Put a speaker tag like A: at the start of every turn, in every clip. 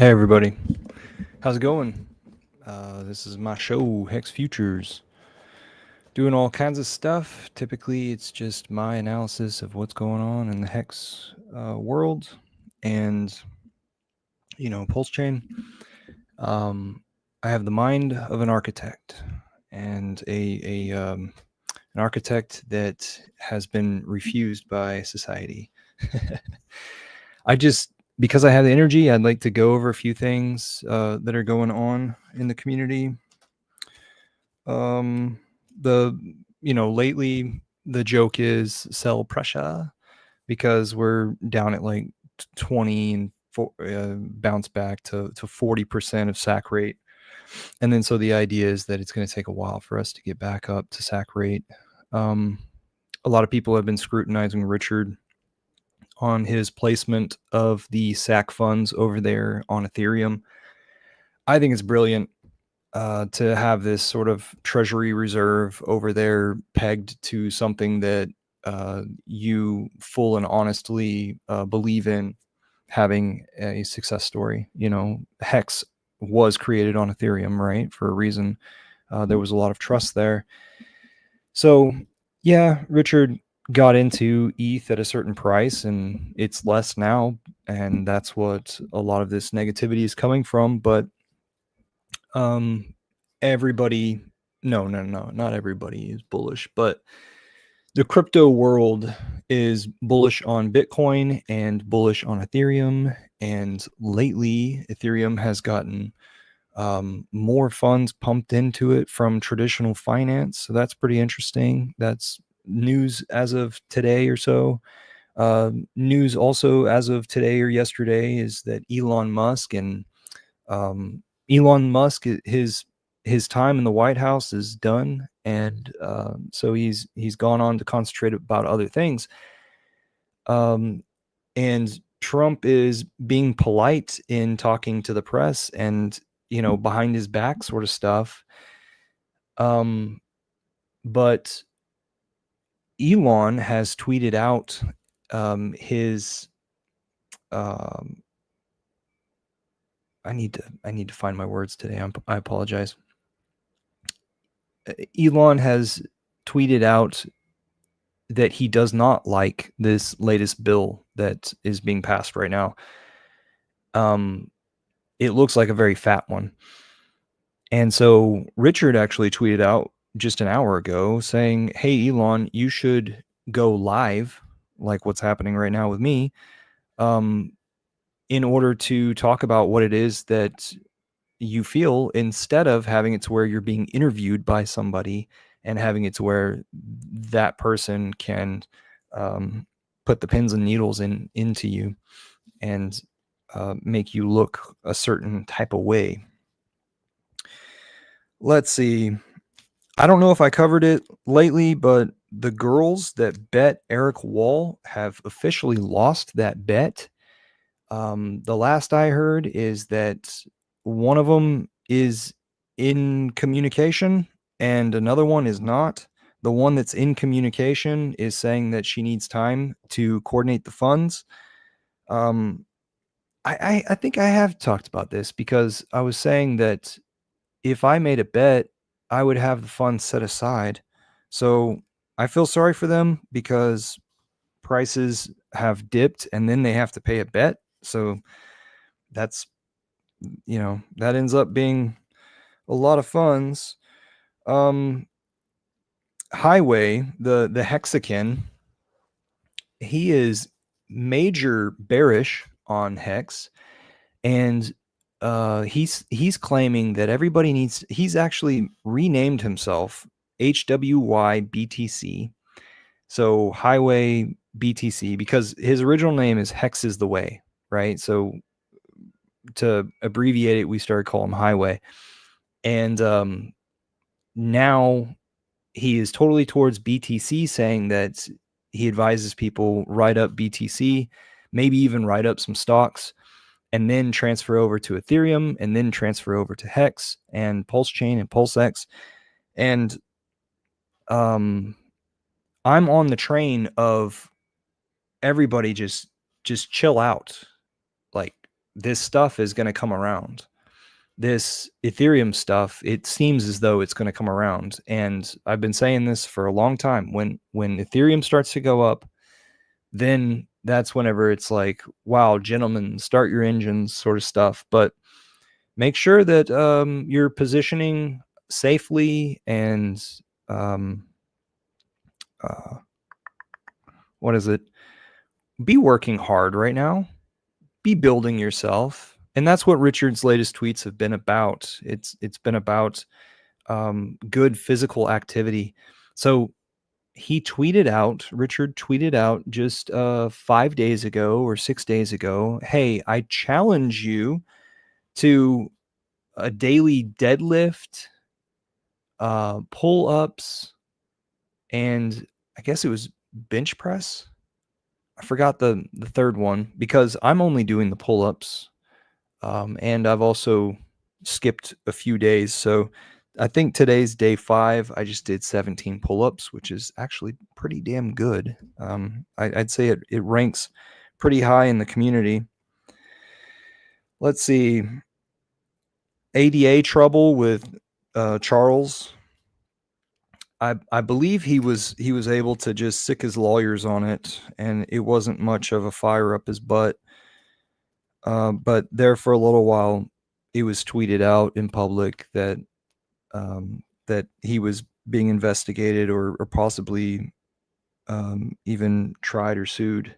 A: Hey everybody, how's it going? This is my show, Hex Futures. Doing all kinds of stuff. Typically, it's just my analysis of what's going on in the Hex world and, pulse chain. I have the mind of an architect and an architect that has been refused by society. I just because I have the energy, I'd like to go over a few things that are going on in the community. Um, the lately the joke is sell pressure because we're down at like 20 and bounce back to 40% of sack rate, and then so the idea is that it's going to take a while for us to get back up to sack rate. Um, a lot of people have been scrutinizing Richard on his placement of the SAC funds over there on Ethereum. I think it's brilliant to have this sort of treasury reserve over there pegged to something that you full and honestly believe in having a success story. Hex was created on Ethereum, right? For a reason. There was a lot of trust there. So, yeah, Richard got into ETH at a certain price and it's less now. And that's what a lot of this negativity is coming from. But um, everybody, no, not everybody is bullish, but the crypto world is bullish on Bitcoin and bullish on Ethereum. And lately, Ethereum has gotten more funds pumped into it from traditional finance. So that's pretty interesting. That's news as of today or so. News also as of today or yesterday is that Elon Musk and Elon Musk, his time in the White House is done, and so he's gone on to concentrate about other things. And Trump is being polite in talking to the press and behind his back sort of stuff. But Elon has tweeted out his I need to find my words today. I apologize. Elon has tweeted out that he does not like this latest bill that is being passed right now. It looks like a very fat one. And so Richard actually tweeted out just an hour ago saying, "Hey, Elon, you should go live, like what's happening right now with me, in order to talk about what it is that you feel instead of having it to where you're being interviewed by somebody and having it to where that person can put the pins and needles into you and make you look a certain type of way." Let's see. I don't know if I covered it lately, but the girls that bet Eric Wall have officially lost that bet. The last I heard is that one of them is in communication and another one is not. The one that's in communication is saying that she needs time to coordinate the funds. Um, I think I have talked about this because I was saying that if I made a bet, I would have the funds set aside. So I feel sorry for them because prices have dipped and then they have to pay a bet. So that's, that ends up being a lot of funds. Highway, the Hexican, he is major bearish on Hex, and he's claiming that everybody needs. He's actually renamed himself HWY BTC, so Highway BTC, because his original name is Hex is the Way, right? So to abbreviate it, we started calling him Highway, and now he is totally towards BTC, saying that he advises people write up BTC, maybe even write up some stocks, and then transfer over to Ethereum, and then transfer over to Hex and Pulse Chain and PulseX. And I'm on the train of everybody just chill out. Like, this stuff is going to come around. This Ethereum stuff, it seems as though it's going to come around. And I've been saying this for a long time. When Ethereum starts to go up, then that's whenever it's like, wow, gentlemen, start your engines sort of stuff. But make sure that you're positioning safely and what is it? Be working hard right now. Be building yourself. And that's what Richard's latest tweets have been about. It's been about good physical activity. So Richard tweeted out just 5 days ago or 6 days ago, hey, I challenge you to a daily deadlift, pull-ups, and I guess it was bench press. I forgot the third one because I'm only doing the pull-ups, and I've also skipped a few days. So I think today's day 5. I just did 17 pull-ups, which is actually pretty damn good. I'd say it ranks pretty high in the community. Let's see. ADA trouble with Charles. I believe he was able to just sick his lawyers on it, and it wasn't much of a fire up his butt. But there for a little while, it was tweeted out in public that that he was being investigated or possibly even tried or sued.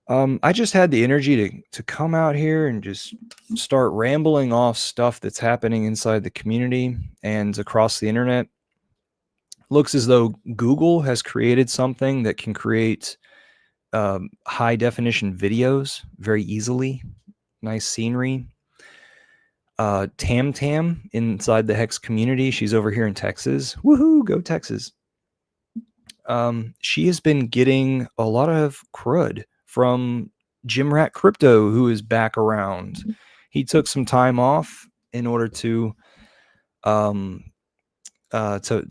A: I just had the energy to come out here and just start rambling off stuff that's happening inside the community and across the internet. Looks as though Google has created something that can create high definition videos very easily. Nice scenery. Tam inside the Hex community. She's over here in Texas. Woohoo, go Texas. She has been getting a lot of crud from Jim Rat Crypto, who is back around. He took some time off in order to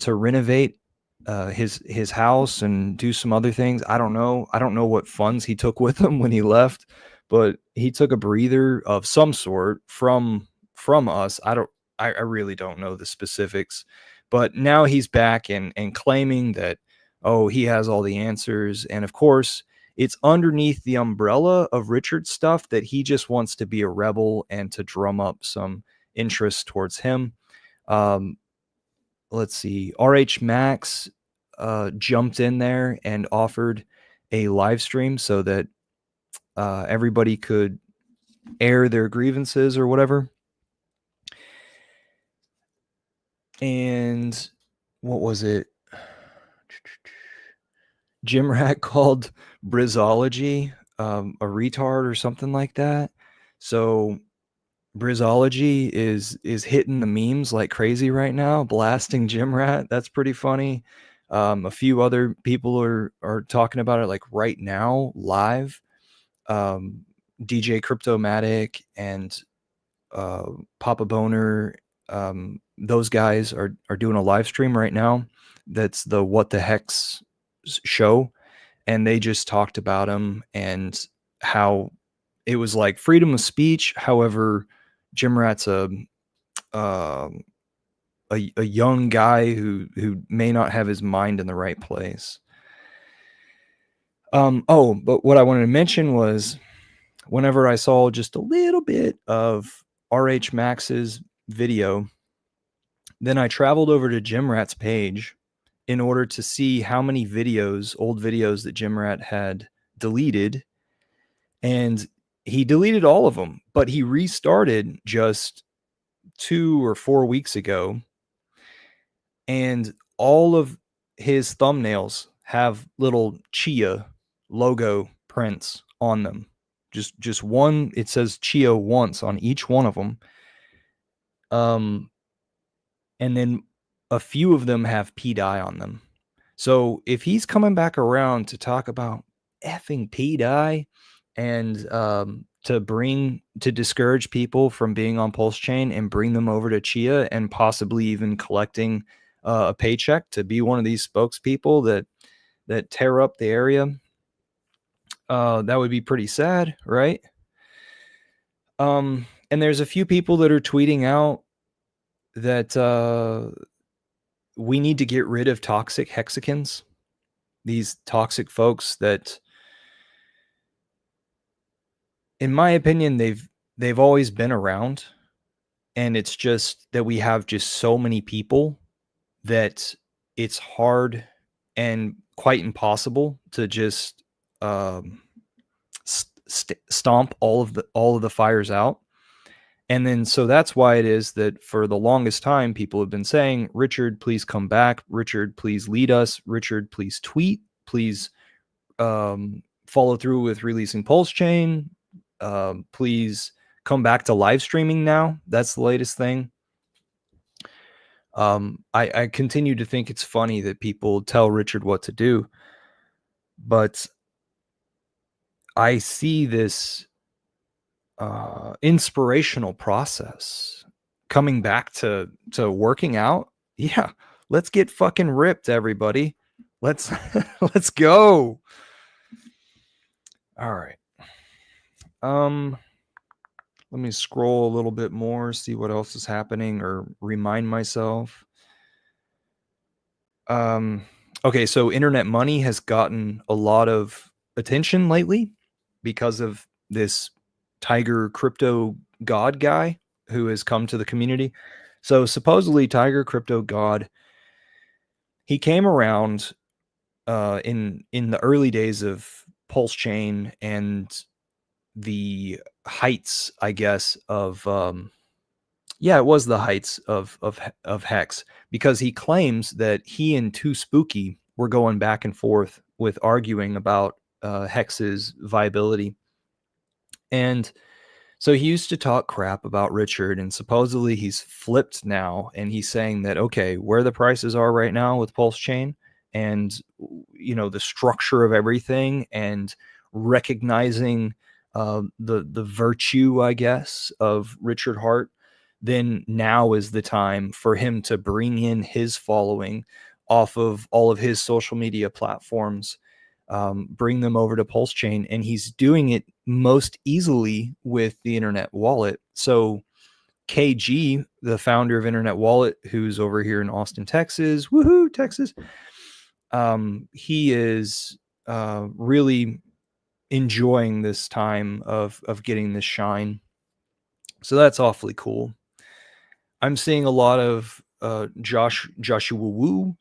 A: renovate his house and do some other things. I don't know what funds he took with him when he left, but he took a breather of some sort from us. I really don't know the specifics, but now he's back and claiming that, oh, he has all the answers. And of course, it's underneath the umbrella of Richard's stuff that he just wants to be a rebel and to drum up some interest towards him. Let's see. RH Max jumped in there and offered a live stream so that everybody could air their grievances or whatever. And what was it? Jim Rat called Brizology a retard or something like that. So Brizology is hitting the memes like crazy right now, blasting Jim Rat. That's pretty funny. A few other people are talking about it like right now, live. DJ Cryptomatic and Papa Boner, those guys are doing a live stream right now. That's the What the Hex show, and they just talked about him and how it was like freedom of speech. However, Jim Rat's a young guy who may not have his mind in the right place. But what I wanted to mention was whenever I saw just a little bit of RH Max's video, then I traveled over to Jim Rat's page in order to see how many old videos that Jim Rat had deleted. And he deleted all of them, but he restarted just 2 or 4 weeks ago. And all of his thumbnails have little Chia logo prints on them. Just one, it says Chia once on each one of them. And then a few of them have P-Dye on them. So if he's coming back around to talk about effing P-Dye and to discourage people from being on Pulse Chain and bring them over to Chia and possibly even collecting a paycheck to be one of these spokespeople that tear up the area, that would be pretty sad, right? And there's a few people that are tweeting out that we need to get rid of toxic hexicans. These toxic folks that, in my opinion, they've always been around, and it's just that we have just so many people that it's hard and quite impossible to just stomp all of the fires out. And then so that's why it is that for the longest time people have been saying, Richard, please come back. Richard, please lead us. Richard, please tweet. Please follow through with releasing Pulse Chain. Please come back to live streaming now. That's the latest thing. I continue to think it's funny that people tell Richard what to do, but I see this inspirational process coming back to working out. Yeah, let's get fucking ripped, everybody. Let's let's go. All right. Let me scroll a little bit more, see what else is happening, or remind myself. Okay, so internet money has gotten a lot of attention lately because of this Tiger crypto god guy who has come to the community. So supposedly Tiger crypto god, he came around in the early days of Pulse Chain and the heights, I guess, of yeah, it was the heights of Hex, because he claims that he and Too Spooky were going back and forth with arguing about Hex's viability. And so he used to talk crap about Richard, and supposedly he's flipped now, and he's saying that, okay, where the prices are right now with Pulse Chain and, you know, the structure of everything, and recognizing the virtue, I guess, of Richard Hart, then now is the time for him to bring in his following off of all of his social media platforms, bring them over to Pulse Chain, and he's doing it most easily with the Internet Wallet. So KG, the founder of Internet Wallet, who's over here in Austin, Texas, woohoo, Texas, he is really enjoying this time of getting this shine. So that's awfully cool. I'm seeing a lot of Joshua Wu.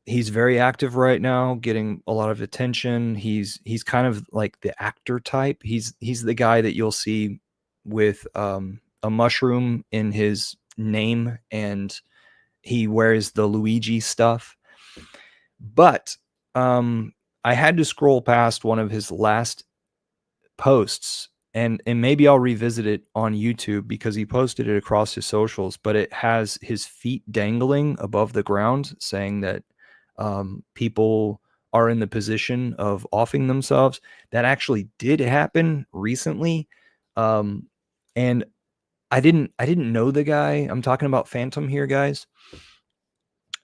A: He's very active right now, getting a lot of attention. He's kind of like the actor type. He's the guy that you'll see with a mushroom in his name, and he wears the Luigi stuff. But I had to scroll past one of his last posts, and maybe I'll revisit it on YouTube because he posted it across his socials, but it has his feet dangling above the ground, saying that people are in the position of offing themselves. That actually did happen recently. And I didn't know the guy. I'm talking about Phantom here, guys.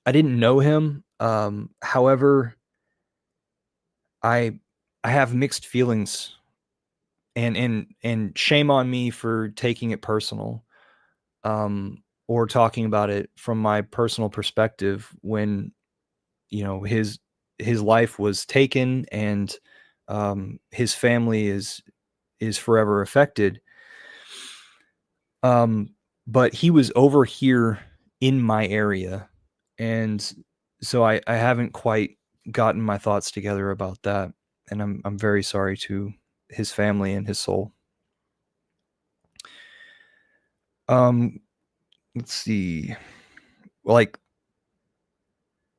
A: I didn't know him. However, I have mixed feelings, and shame on me for taking it personal, or talking about it from my personal perspective when, you know, his life was taken, and his family is forever affected. But he was over here in my area, and so I haven't quite gotten my thoughts together about that, and I'm very sorry to his family and his soul. Let's see. Like,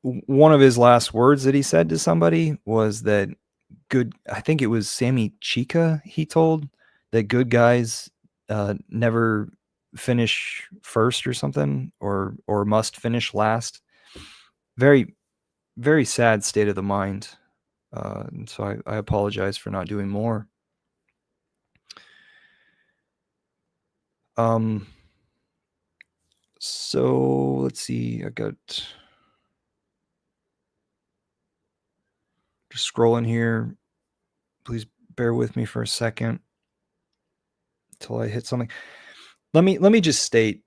A: one of his last words that he said to somebody was that I think it was Sammy Chica, he told that good guys never finish first or something, or must finish last. Very, very sad state of the mind. And so I apologize for not doing more. So let's see. I got just scrolling here. Please bear with me for a second. till I hit something. Let me just state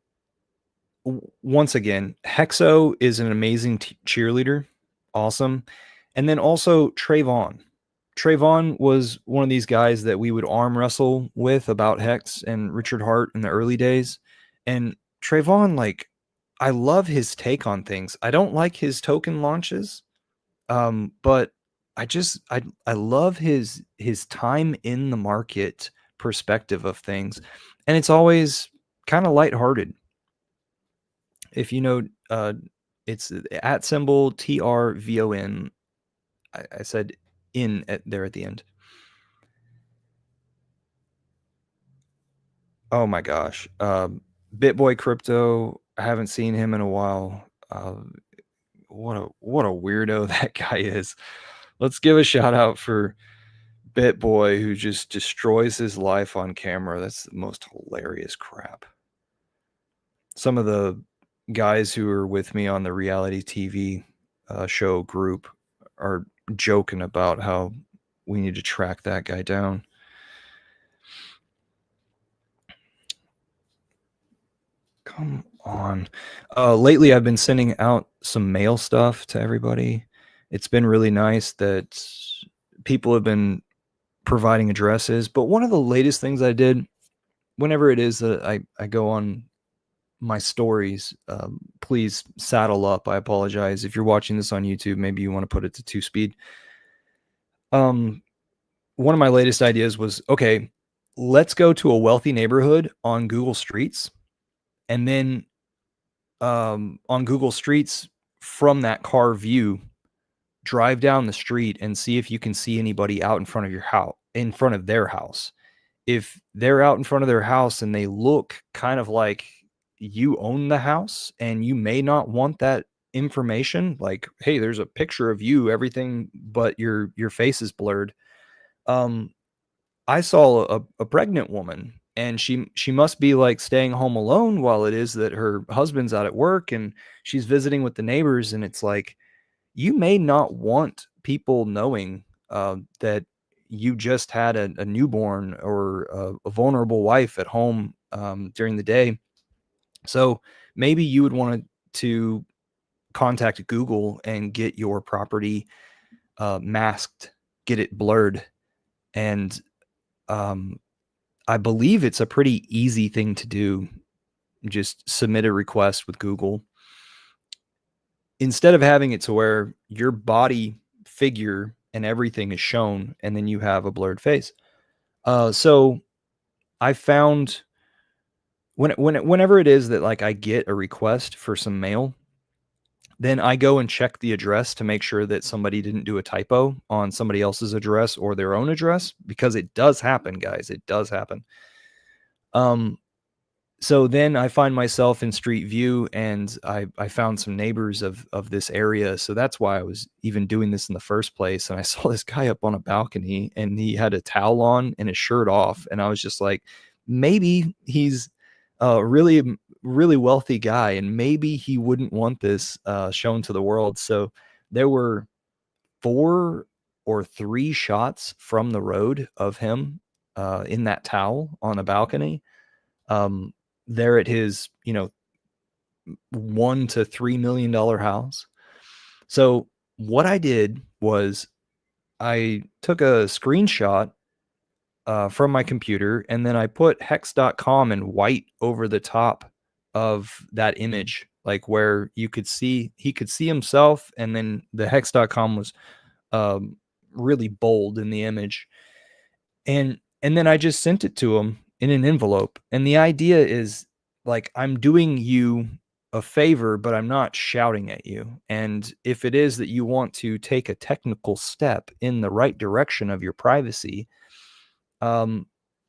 A: once again, Hexo is an amazing cheerleader, awesome, and then also Trayvon. Trayvon was one of these guys that we would arm wrestle with about Hex and Richard Hart in the early days, and Trayvon, like, I love his take on things. I don't like his token launches, but I love his time in the market perspective of things, and it's always kind of lighthearted. If you know, it's at symbol TRVON. I said in there at the end. Oh my gosh, BitBoy Crypto. I haven't seen him in a while. What a weirdo that guy is. Let's give a shout out for BitBoy, who just destroys his life on camera. That's the most hilarious crap. Some of the guys who are with me on the reality TV show group are joking about how we need to track that guy down. Come on. Lately, I've been sending out some mail stuff to everybody. It's been really nice that people have been providing addresses. But one of the latest things I did, whenever it is that I go on my stories, please saddle up. I apologize. If you're watching this on YouTube, maybe you want to put it to 2 speed. One of my latest ideas was, okay, let's go to a wealthy neighborhood on Google Streets, and then on Google Streets, from that car view, drive down the street and see if you can see anybody out in front of your house, in front of their house. If they're out in front of their house and they look kind of like you own the house and you may not want that information, like, hey, there's a picture of you, everything but your face is blurred. I saw a pregnant woman, and she must be like staying home alone while it is that her husband's out at work, and she's visiting with the neighbors. And it's like, you may not want people knowing that you just had a newborn or a vulnerable wife at home during the day. So maybe you would want to contact Google and get your property masked, get it blurred. And I believe it's a pretty easy thing to do. Just submit a request with Google. Instead of having it to where your body figure and everything is shown, and then you have a blurred face. So I found whenever it is that, like, I get a request for some mail, then I go and check the address to make sure that somebody didn't do a typo on somebody else's address or their own address, because it does happen, guys. It does happen. So then I find myself in Street View, and I found some neighbors of this area. So that's why I was even doing this in the first place. And I saw this guy up on a balcony, and he had a towel on and his shirt off. And I was just like, maybe he's a really wealthy guy, and maybe he wouldn't want this shown to the world. So there were 4 or 3 shots from the road of him in that towel on a balcony. There at his, $1 to $3 million house. So what I did was I took a screenshot from my computer, and then I put hex.com in white over the top of that image, like where he could see himself, and then the hex.com was really bold in the image. And then I just sent it to him in an envelope. And the idea is, like, I'm doing you a favor, but I'm not shouting at you. And if it is that you want to take a technical step in the right direction of your privacy,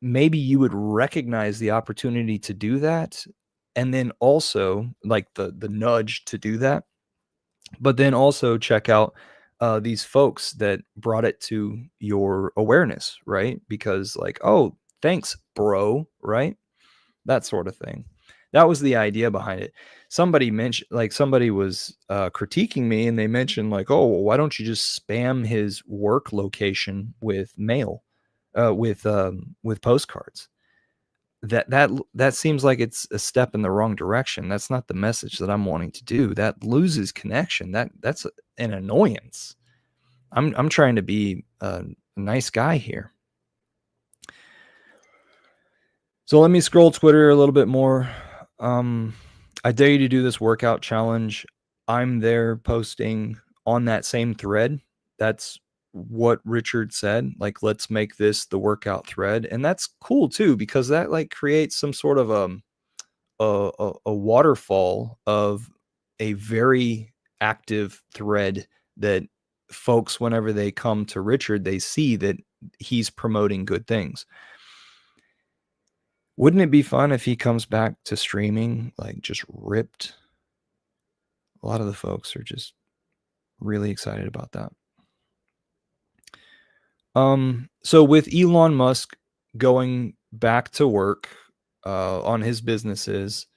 A: maybe you would recognize the opportunity to do that. And then also, like, the nudge to do that, but then also check out these folks that brought it to your awareness, right? Because, like, oh, thanks, bro, right? That sort of thing. That was the idea behind it. Somebody was critiquing me, and they mentioned, like, oh, well, why don't you just spam his work location with mail, with postcards? that seems like it's a step in the wrong direction. That's not the message that I'm wanting to do. That loses connection. That's an annoyance. I'm trying to be a nice guy here. So let me scroll Twitter a little bit more. I dare you to do this workout challenge. I'm there posting on that same thread. That's what Richard said. Like, let's make this the workout thread. And that's cool too, because that like creates some sort of a waterfall of a very active thread that folks, whenever they come to Richard, they see that he's promoting good things. Wouldn't it be fun if he comes back to streaming like just ripped? A lot of the folks are just really excited about that. So with Elon Musk going back to work on his businesses,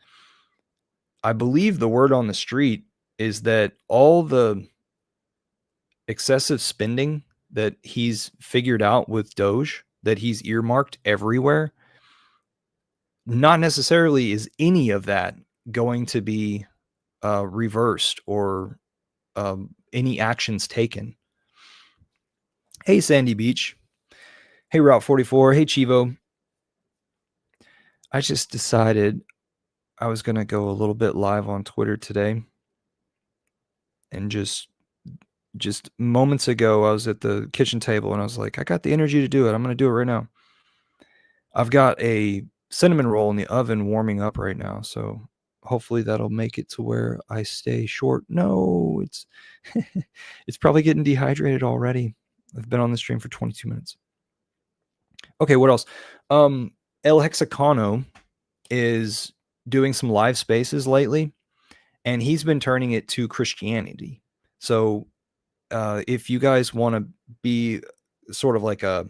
A: I believe the word on the street is that all the excessive spending that he's figured out with Doge, that he's earmarked everywhere, not necessarily is any of that going to be reversed or any actions taken. Hey, Sandy Beach. Hey, Route 44. Hey, Chivo. I just decided I was going to go a little bit live on Twitter today. And just moments ago, I was at the kitchen table and I was like, I got the energy to do it. I'm going to do it right now. I've got a cinnamon roll in the oven warming up right now. So hopefully that'll make it to where I stay short. No, it's it's probably getting dehydrated already. I've been on the stream for 22 minutes. Okay, what else? OGHexicano is doing some live spaces lately, and he's been turning it to Christianity. So if you guys want to be sort of like a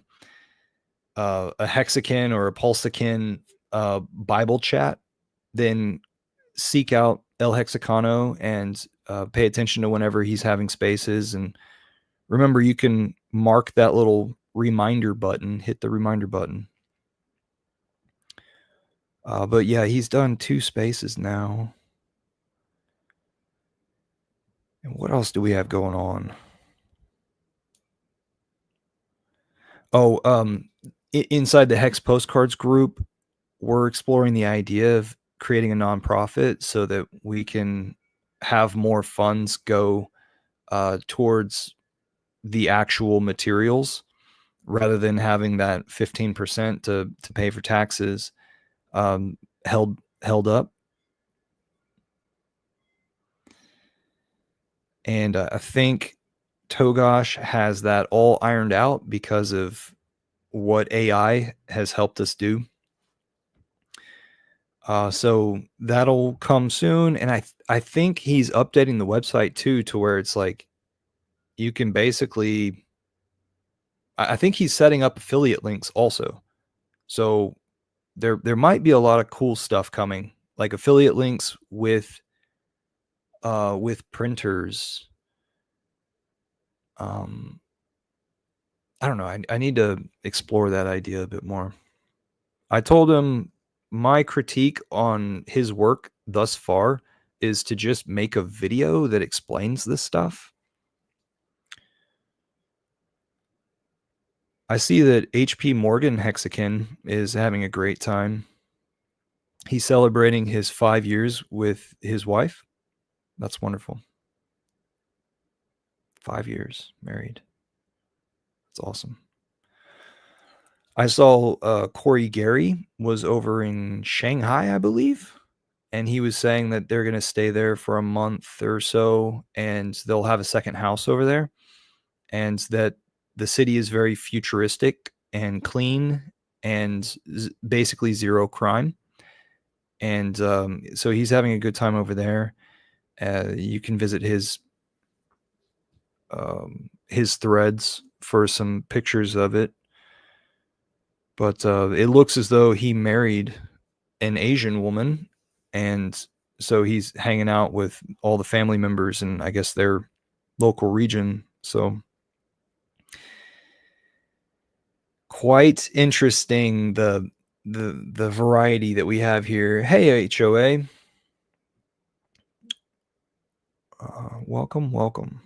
A: Hexican or a Pulsican Bible chat, then seek out OGHexicano and pay attention to whenever he's having spaces. And remember, you can mark that little reminder button, hit the reminder button. But yeah, he's done 2 spaces now. And what else do we have going on? Oh, inside the Hex Postcards group, we're exploring the idea of creating a nonprofit so that we can have more funds go towards the actual materials rather than having that 15% to pay for taxes held up. And I think Togosh has that all ironed out because of what AI has helped us do. So that'll come soon. And I think he's updating the website too, to where it's like, you can basically, I think he's setting up affiliate links also. So there might be a lot of cool stuff coming, like affiliate links with printers. I don't know. I need to explore that idea a bit more. I told him my critique on his work thus far is to just make a video that explains this stuff. I see that HP Morgan Hexican is having a great time. He's celebrating his 5 years with his wife. That's wonderful. 5 years married. That's awesome. I saw Corey Gary was over in Shanghai, I believe, and he was saying that they're going to stay there for a month or so, and they'll have a second house over there, and that the city is very futuristic and clean and basically zero crime. And so he's having a good time over there. You can visit his threads for some pictures of it. But it looks as though he married an Asian woman, and so he's hanging out with all the family members in, I guess, their local region. So quite interesting, the the variety that we have here. Hey, HOA. Welcome.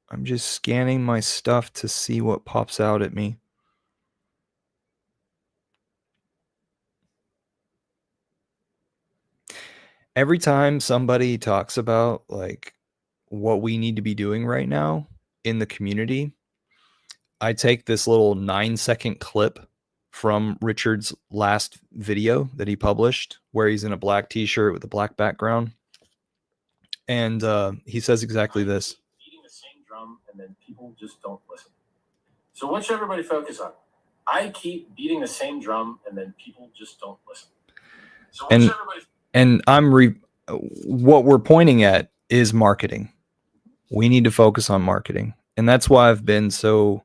A: I'm just scanning my stuff to see what pops out at me. Every time somebody talks about like what we need to be doing right now in the community, I take this little 9-second clip from Richard's last video that he published where he's in a black t-shirt with a black background. And he says exactly this. Beating the same drum and then people just don't listen. So what should everybody focus on? I keep beating the same drum and then people just don't listen. So what should everybody... And what we're pointing at is marketing. We need to focus on marketing. And that's why I've been so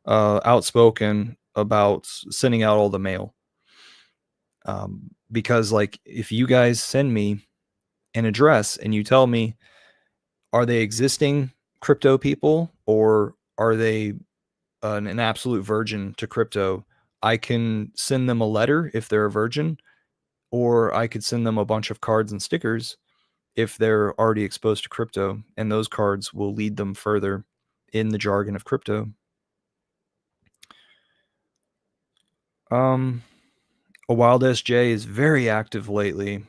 A: outspoken about sending out all the mail. Because like if you guys send me an address and you tell me, are they existing crypto people or are they an absolute virgin to crypto? I can send them a letter if they're a virgin, or I could send them a bunch of cards and stickers if they're already exposed to crypto, and those cards will lead them further in the jargon of crypto. A Wild SJ is very active lately.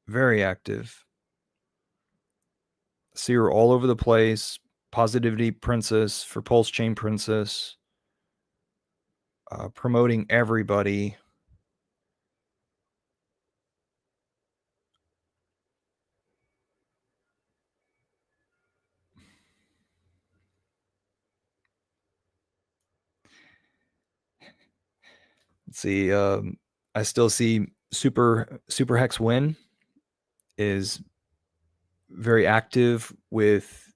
A: Very active. See her all over the place. Positivity Princess for Pulse Chain Princess. Promoting everybody. Let's see. I still see Super Hex Win is very active with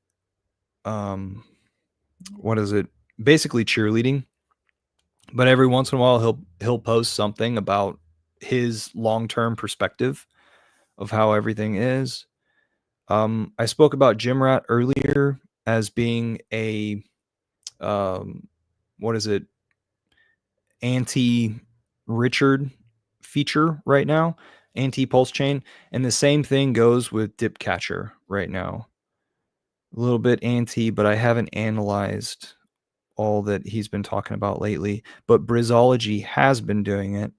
A: what is it? Basically cheerleading. But every once in a while he'll post something about his long-term perspective of how everything is. I spoke about Gym Rat earlier as being a what is it? Anti-Richard feature right now, anti-pulse chain, and the same thing goes with Dipcatcher right now. A little bit anti, but I haven't analyzed all that he's been talking about lately. But Brizology has been doing it,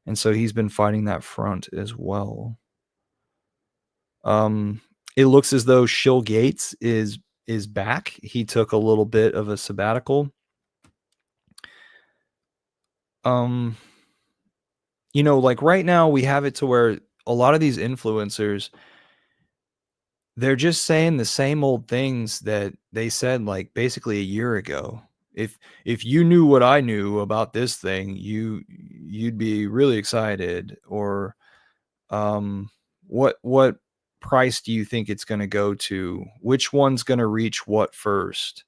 A: and so he's been fighting that front as well. It looks as though Shill Gates is back. He took a little bit of a sabbatical. You know, like right now we have it to where a lot of these influencers, they're just saying the same old things that they said like basically a year ago. If you knew what I knew about this thing, you'd be really excited. Or what price do you think it's going to go to? Which one's going to reach what first?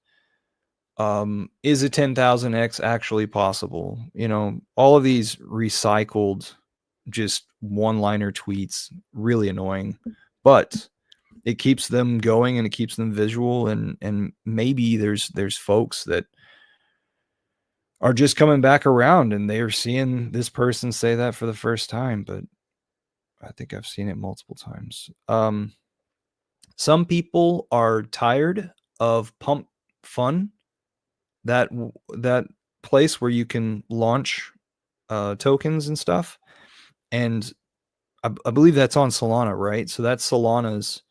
A: Is a 10,000x actually possible? You know, all of these recycled, just one-liner tweets, really annoying, but it keeps them going and it keeps them visual. And maybe there's folks that are just coming back around and they're seeing this person say that for the first time, but I think I've seen it multiple times. Some people are tired of Pump Fun, that place where you can launch tokens and stuff, and I believe that's on Solana, right? So that's Solana's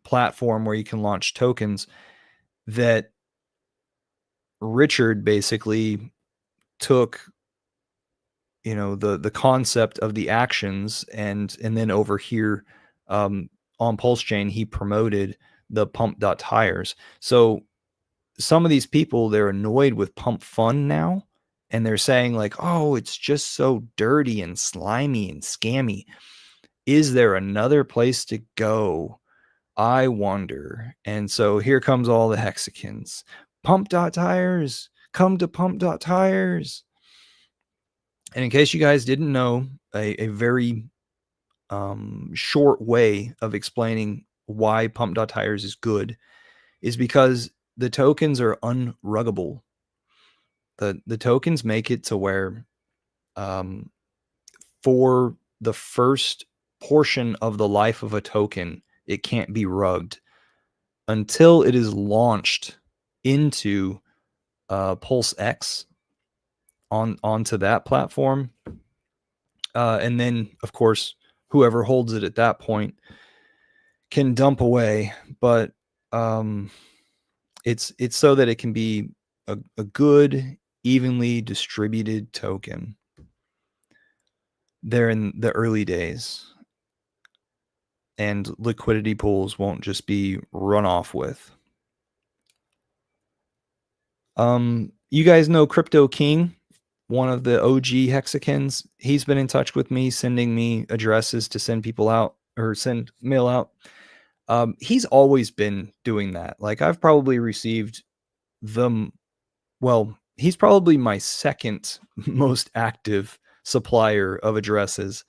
A: platform where you can launch tokens. That Richard basically took, you know, the concept of the actions, and then over here on Pulse Chain he promoted the pump.tires. So some of these people, they're annoyed with Pump Fun now, and they're saying like, oh, it's just so dirty and slimy and scammy. Is there another place to go? I wonder. And so here comes all the Hexicans. Pump.tires, come to Pump.tires. And in case you guys didn't know, a very short way of explaining why Pump.tires is good is because the tokens are unruggable. The tokens make it to where for the first portion of the life of a token, it can't be rugged until it is launched into Pulse X onto that platform. And then, of course, whoever holds it at that point can dump away. But it's so that it can be a good, evenly distributed token there in the early days. And liquidity pools won't just be run off with. You guys know Crypto King, one of the OGHexicans. He's been in touch with me, sending me addresses to send people out or send mail out. He's always been doing that. Like, I've probably received he's probably my second most active supplier of addresses.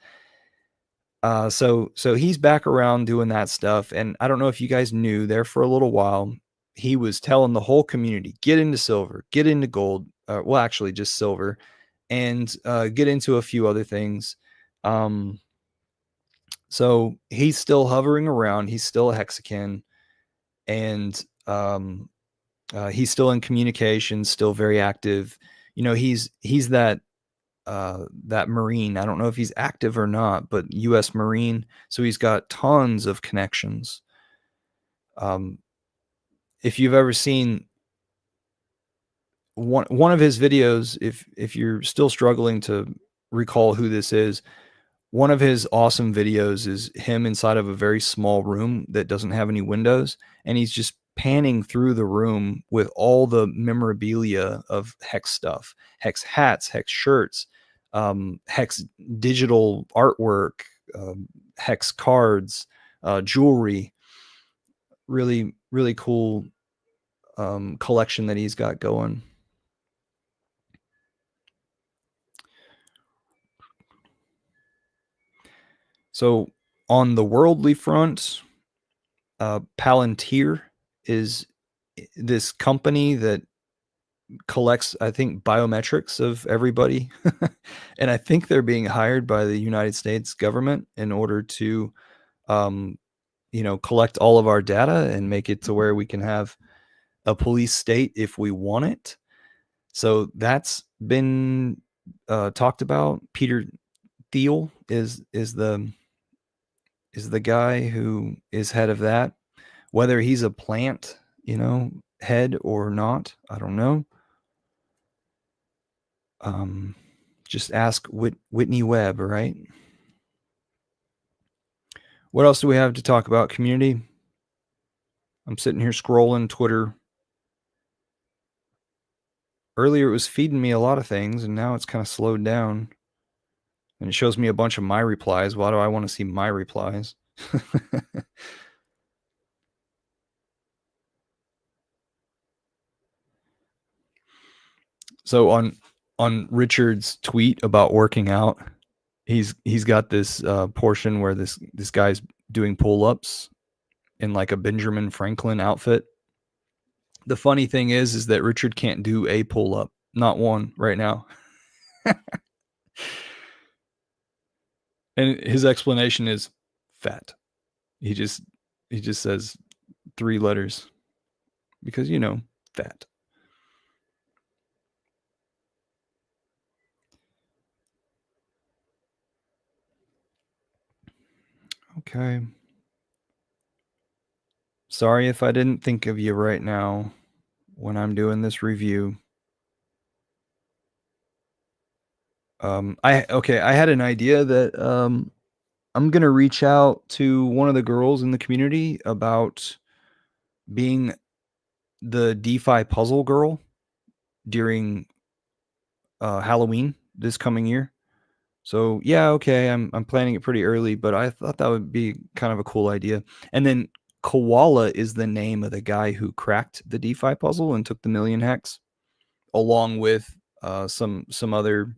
A: So he's back around doing that stuff. And I don't know if you guys knew, there for a little while, he was telling the whole community, get into silver, get into gold. Well, actually just silver, and get into a few other things. So he's still hovering around. He's still a Hexican, and he's still in communication, still very active. You know, he's that Marine. I don't know if he's active or not, but U.S. Marine. So he's got tons of connections. If you've ever seen one of his videos, if you're still struggling to recall who this is, one of his awesome videos is him inside of a very small room that doesn't have any windows, and he's just panning through the room with all the memorabilia of Hex stuff, Hex hats, Hex shirts, Hex digital artwork, Hex cards, jewelry. Really, really cool collection that he's got going. So on the worldly front, Palantir is this company that collects, I think, biometrics of everybody. And I think they're being hired by the United States government in order to, collect all of our data and make it to where we can have a police state if we want it. So that's been talked about. Peter Thiel is the guy who is head of that. Whether he's a plant, head or not, I don't know. Just ask Whitney Webb, right? What else do we have to talk about, community? I'm sitting here scrolling Twitter. Earlier it was feeding me a lot of things, and now it's kind of slowed down. And it shows me a bunch of my replies. Why do I want to see my replies? So on Richard's tweet about working out, he's got this portion where this guy's doing pull-ups in like a Benjamin Franklin outfit. The funny thing is that Richard can't do a pull-up, not one right now. And his explanation is fat. He just says 3 letters because, fat. Okay. Sorry if I didn't think of you right now when I'm doing this review. I had an idea that I'm gonna reach out to one of the girls in the community about being the DeFi puzzle girl during Halloween this coming year. So yeah, okay, I'm planning it pretty early, but I thought that would be kind of a cool idea. And then Koala is the name of the guy who cracked the DeFi puzzle and took the 1,000,000 hex, along with some other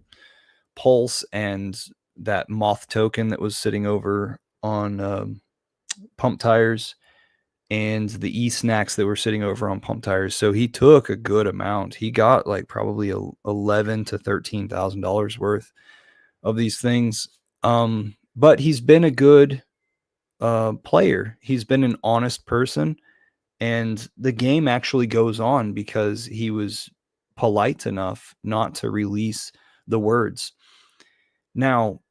A: Pulse and that moth token that was sitting over on Pump Tires. and the e-snacks that were sitting over on Pump Tires. So he took a good amount. He got like probably 11 to $13,000 worth of these things. But he's been a good player. He's been an honest person, and the game actually goes on because he was polite enough not to release the words. Now,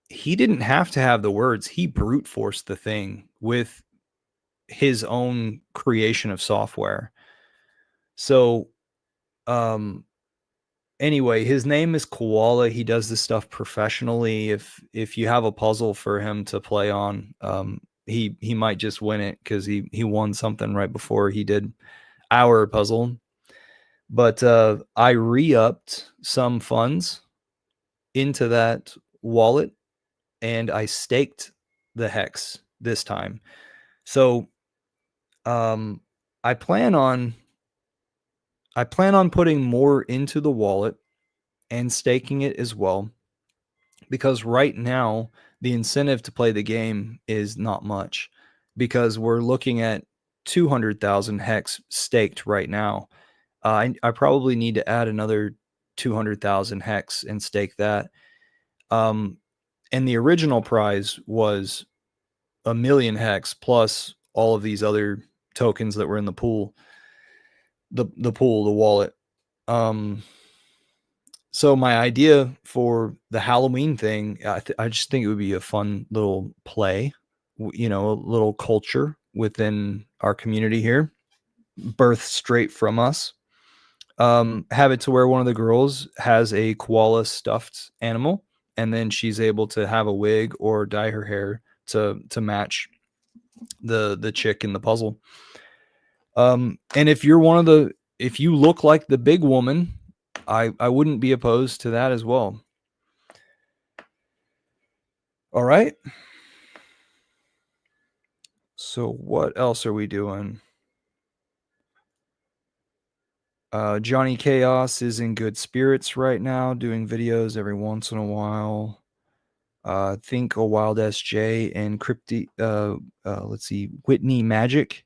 A: he didn't have to have the words. He brute forced the thing with his own creation of software. So, um, anyway, his name is Koala. He does this stuff professionally. If you have a puzzle for him to play on, he might just win it because he won something right before he did our puzzle. But I re-upped some funds into that wallet, and I staked the hex this time. So um, I plan on putting more into the wallet and staking it as well, because right now the incentive to play the game is not much, because we're looking at 200,000 hex staked right now. I probably need to add another 200,000 hex and stake that. Um, and the original prize was a million hex plus all of these other tokens that were in the pool, the wallet. Um, so my idea for the Halloween thing, I just think it would be a fun little play, a little culture within our community here, birthed straight from us. Have it to where one of the girls has a koala stuffed animal, and then she's able to have a wig or dye her hair to match the chick in the puzzle. And if you're if you look like the big woman, I wouldn't be opposed to that as well. All right. So what else are we doing? Johnny Chaos is in good spirits right now, doing videos every once in a while. I think a Wild SJ and let's see, Whitney Magic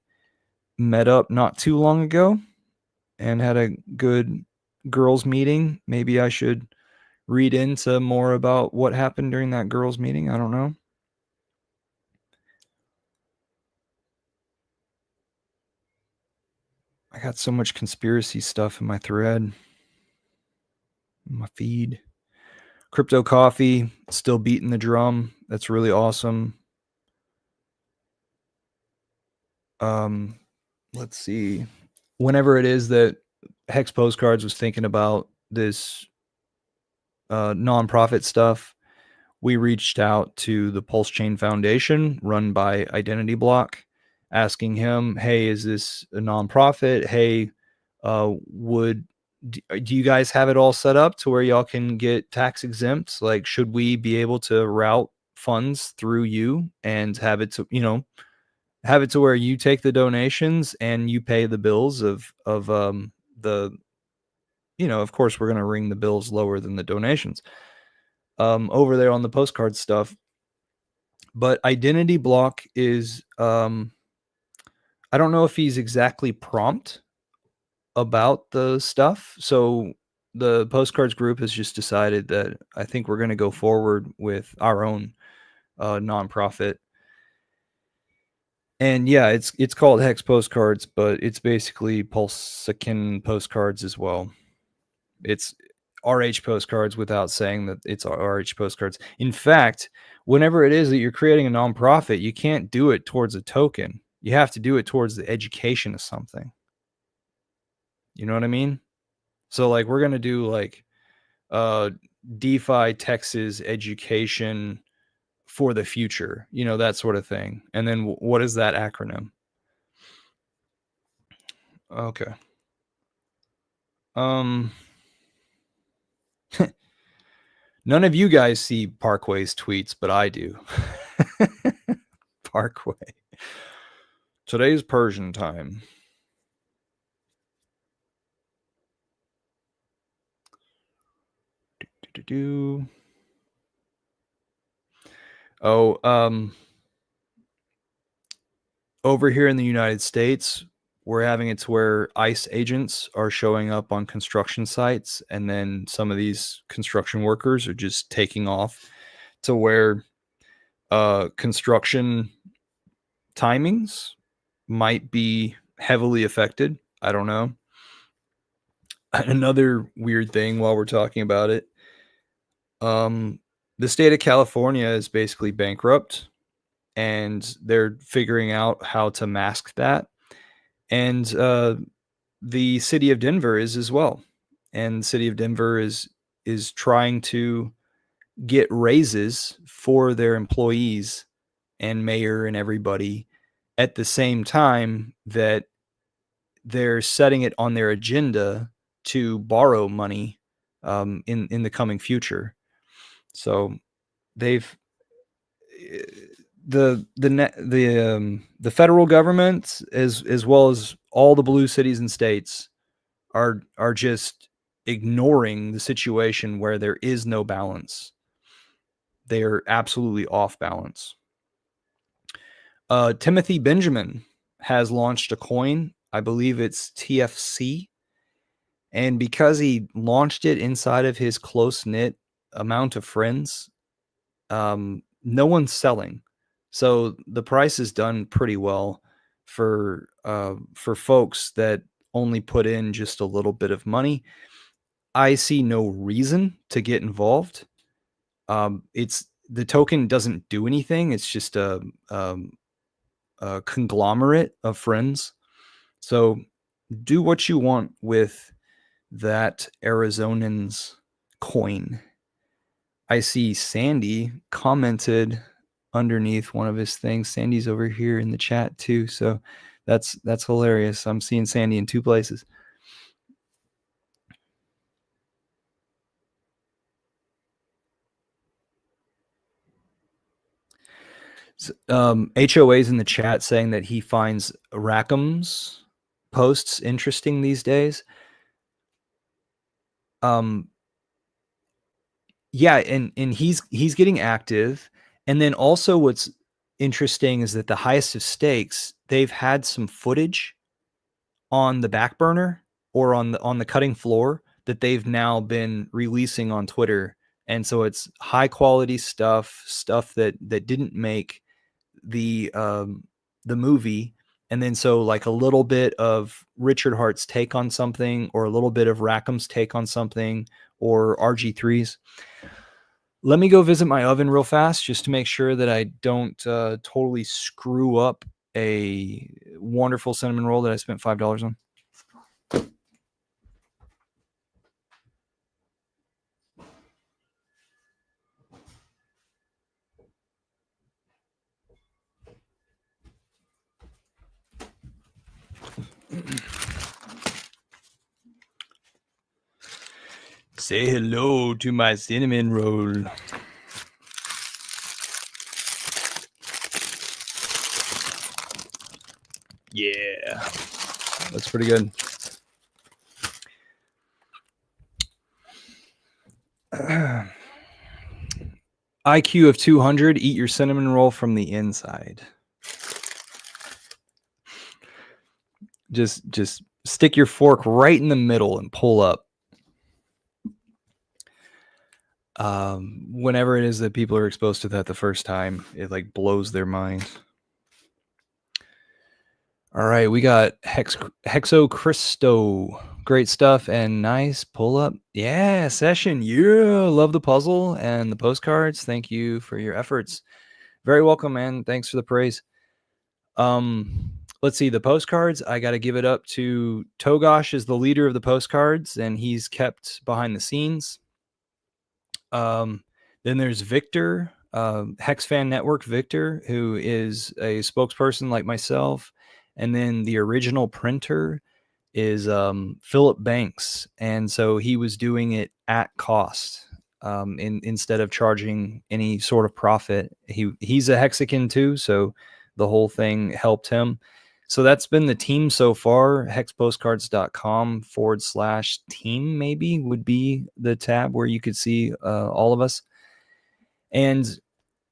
A: met up not too long ago and had a good girls meeting. Maybe I should read into more about what happened during that girls meeting. I don't know. I got so much conspiracy stuff in my thread, in my feed. Crypto Coffee still beating the drum. That's really awesome. Let's see. Whenever it is that Hex Postcards was thinking about this nonprofit stuff, we reached out to the Pulse Chain Foundation run by Identity Block, asking him, hey, is this a nonprofit? Hey, do you guys have it all set up to where y'all can get tax exempt? Like, should we be able to route funds through you and have it to, have it to where you take the donations and you pay the bills of the, of course we're going to ring the bills lower than the donations over there on the postcard stuff. But Identity Block is I don't know if he's exactly prompt about the stuff. So the postcards group has just decided that I think we're going to go forward with our own nonprofit. And yeah, it's called Hex Postcards, but it's basically Pulsican postcards as well. It's RH postcards without saying that it's RH postcards. In fact, whenever it is that you're creating a nonprofit, you can't do it towards a token. You have to do it towards the education of something. You know what I mean? So like we're going to do like DeFi Texas education for the future, that sort of thing. And then what is that acronym? Okay. None of you guys see Parkway's tweets, but I do. Parkway. Today's Persian time. Oh, over here in the United States, we're having it to where ICE agents are showing up on construction sites, and then some of these construction workers are just taking off to where construction timings might be heavily affected. I don't know. Another weird thing while we're talking about it, the state of California is basically bankrupt, and they're figuring out how to mask that. And the city of Denver is as well. And the city of Denver is trying to get raises for their employees and mayor and everybody at the same time that they're setting it on their agenda to borrow money in the coming future. So they've the federal government as well as all the blue cities and states are just ignoring the situation where there is no balance. They are absolutely off balance. Timothy Benjamin has launched a coin. I believe it's TFC. And because he launched it inside of his close-knit amount of friends, no one's selling. So the price is done pretty well for folks that only put in just a little bit of money. I see no reason to get involved. It's the token doesn't do anything. It's just a conglomerate of friends. So do what you want with that Arizonan's coin. I see Sandy commented underneath one of his things. Sandy's over here in the chat too, so that's hilarious. I'm seeing Sandy in two places. HOA's in the chat saying that he finds Rackham's posts interesting these days. Yeah, and he's getting active. And then also what's interesting is that the highest of stakes, they've had some footage on the back burner or on the cutting floor that they've now been releasing on Twitter. And so it's high quality stuff that didn't make the movie. And then so like a little bit of Richard Hart's take on something, or a little bit of Rackham's take on something, or RG3's. Let me go visit my oven real fast just to make sure that I don't totally screw up a wonderful cinnamon roll that I spent $5 on. Say hello to my cinnamon roll. Yeah, that's pretty good. IQ of 200, eat your cinnamon roll from the inside. Just stick your fork right in the middle and pull up. Whenever it is that people are exposed to that the first time, it like blows their mind. All right, we got Hexo Christo. Great stuff and nice pull up. Yeah, session. Yeah, love the puzzle and the postcards. Thank you for your efforts. Very welcome, man. Thanks for the praise. Let's see the postcards. I got to give it up to Togosh is the leader of the postcards, and he's kept behind the scenes. Then there's Victor, Hex Fan Network Victor, who is a spokesperson like myself. And then the original printer is Philip Banks. And so he was doing it at cost instead of charging any sort of profit. He's a Hexican too, so the whole thing helped him. So that's been the team so far. hexpostcards.com/team maybe would be the tab where you could see all of us. And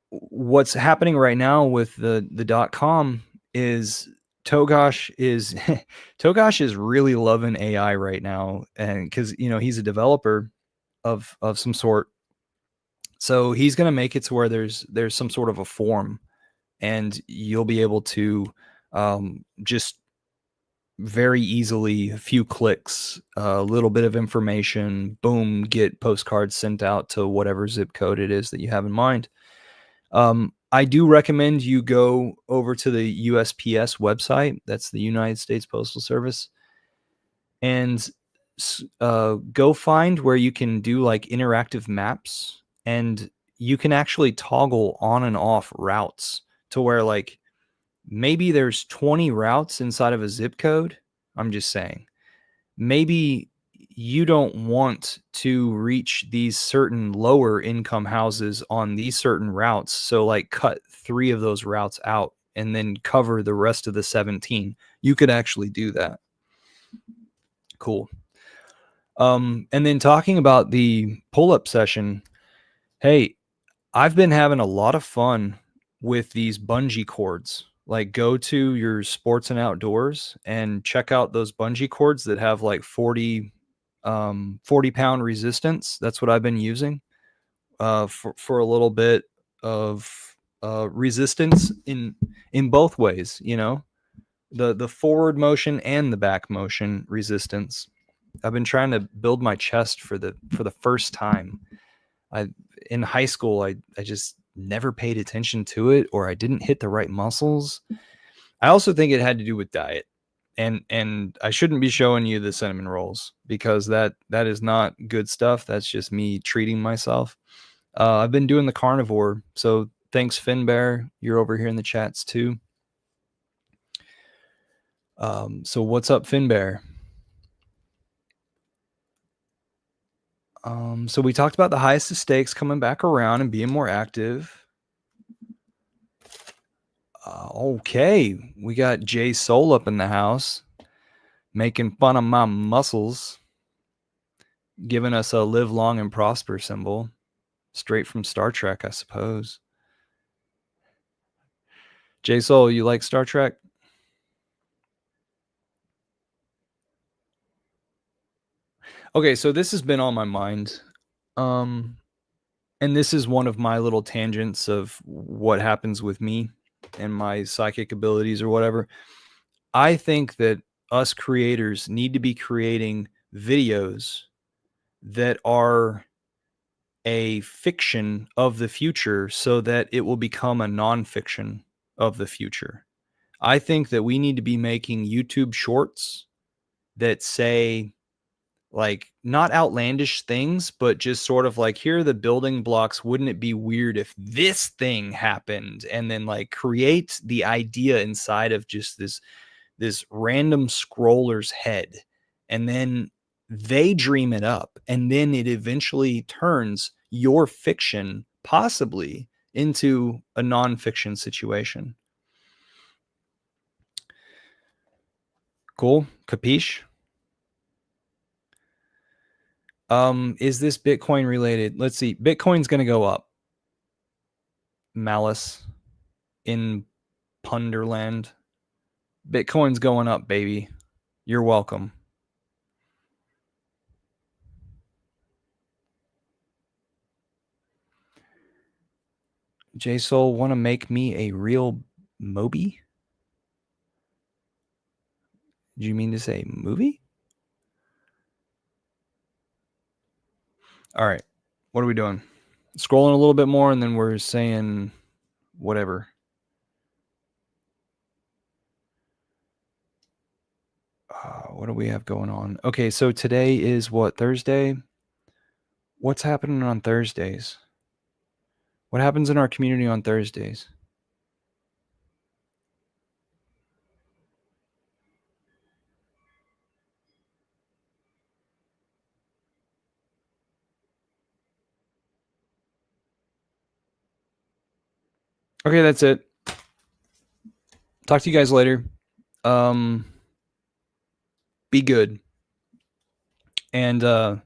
A: what's happening right now with the .com is Togosh is Togosh is really loving AI right now, and because he's a developer of some sort, so he's going to make it to where there's some sort of a form, and you'll be able to just very easily, a few clicks, a little bit of information, boom, get postcards sent out to whatever zip code it is that you have in mind. I do recommend you go over to the USPS website. That's the United States Postal Service, and go find where you can do like interactive maps, and you can actually toggle on and off routes to where like maybe there's 20 routes inside of a zip code. I'm just saying. Maybe you don't want to reach these certain lower income houses on these certain routes. So like cut 3 of those routes out and then cover the rest of the 17. You could actually do that. Cool. And then talking about the pull-up session, hey, I've been having a lot of fun with these bungee cords. Like go to your sports and outdoors and check out those bungee cords that have like 40-pound resistance. That's what I've been using for a little bit of resistance in both ways, the forward motion and the back motion resistance. I've been trying to build my chest for the first time. In high school, I just never paid attention to it, or I didn't hit the right muscles. I also think it had to do with diet. And I shouldn't be showing you the cinnamon rolls because that is not good stuff. That's just me treating myself. I've been doing the carnivore. So thanks, Finbear. You're over here in the chats too. So what's up, Finbear? So we talked about the highest of stakes coming back around and being more active. Okay, we got Jay Soul up in the house, making fun of my muscles, giving us a live long and prosper symbol, straight from Star Trek, I suppose. Jay Soul, you like Star Trek? Okay, so this has been on my mind. And this is one of my little tangents of what happens with me and my psychic abilities or whatever. I think that us creators need to be creating videos that are a fiction of the future so that it will become a nonfiction of the future. I think that we need to be making YouTube shorts that say, like, not outlandish things, but just sort of like, here are the building blocks. Wouldn't it be weird if this thing happened? And then like create the idea inside of just this random scroller's head, and then they dream it up, and then it eventually turns your fiction possibly into a nonfiction situation. Cool. Capiche? Is this Bitcoin related? Let's see. Bitcoin's going to go up. Malice in Punderland. Bitcoin's going up, baby. You're welcome. J Soul want to make me a real Moby? Do you mean to say movie? All right. What are we doing? Scrolling a little bit more, and then we're saying whatever. What do we have going on? Okay, so today is what, Thursday? What's happening on Thursdays? What happens in our community on Thursdays? Okay, that's it. Talk to you guys later. Be good. And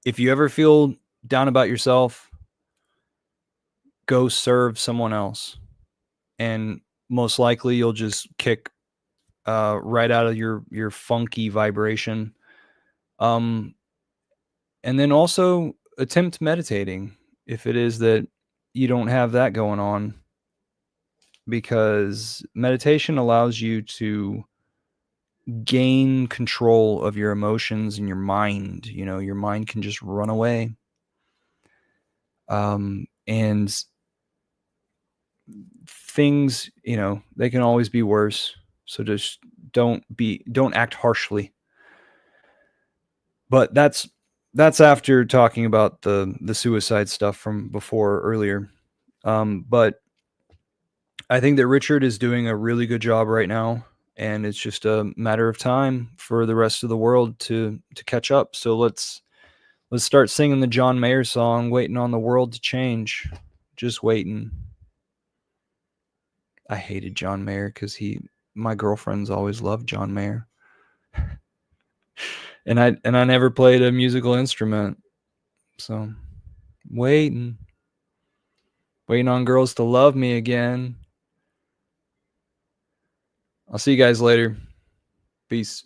A: if you ever feel down about yourself, go serve someone else. And most likely you'll just kick right out of your funky vibration. Um, and then also attempt meditating if it is that you don't have that going on, because meditation allows you to gain control of your emotions and your mind. You know, your mind can just run away. And things, you know, they can always be worse. So just don't act harshly. But that's after talking about the suicide stuff from before earlier. But I think that Richard is doing a really good job right now, and it's just a matter of time for the rest of the world to catch up. So let's start singing the John Mayer song, "Waiting on the World to Change." Just waiting. I hated John Mayer because my girlfriends always loved John Mayer, and I never played a musical instrument, so waiting, waiting on girls to love me again. I'll see you guys later. Peace.